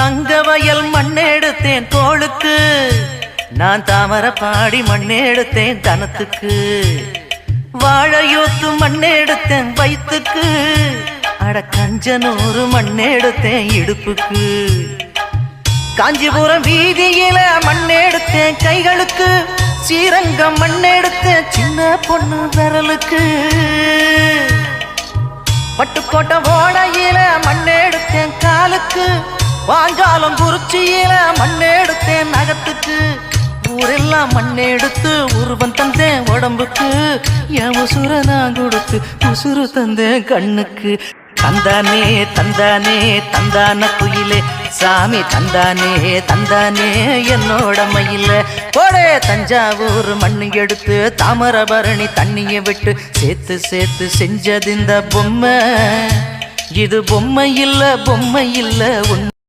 தங்க வயல் மண்ணெடுத்தேன் தோளுக்கு, நான் தாமரை பாடி மண்ணெடுத்தேன் தனத்துக்கு. வாழையோத்து மண்ணெடுத்தேன் வயிற்றுக்கு, அட கஞ்சனூறு மண்ணெடுத்தேன் இடுப்புக்கு. காஞ்சிபுரம் வீதியில மண்ணெடுத்தேன் கைகளுக்கு, ஸ்ரீரங்கம் மண்ணெடுத்தேன் சின்ன பொண்ணு விரலுக்கு. பட்டுக்கோட்டை ஓடையில மண்ணெடுத்தேன் காலுக்கு, வாஞ்சாலம் குறிச்சியில மண்ணெடுத்தேன் நகத்துக்கு. ஊரெல்லாம் மண்ணெடுத்து உருவம் தந்தேன் உடம்புக்கு, என் உசுர நான் கொடுத்து உசுறு தந்தேன் கண்ணுக்கு. தந்தானே தந்தானே தந்தான குயிலே சாமி, தந்தானே தந்தானே என்னோட மயில. போடே தஞ்சாவூர் மண்ணு எடுத்து தாமிரபரணி தண்ணியை விட்டு சேர்த்து சேர்த்து செஞ்சது இந்த பொம்மை. இது பொம்மை இல்ல பொம்மை இல்ல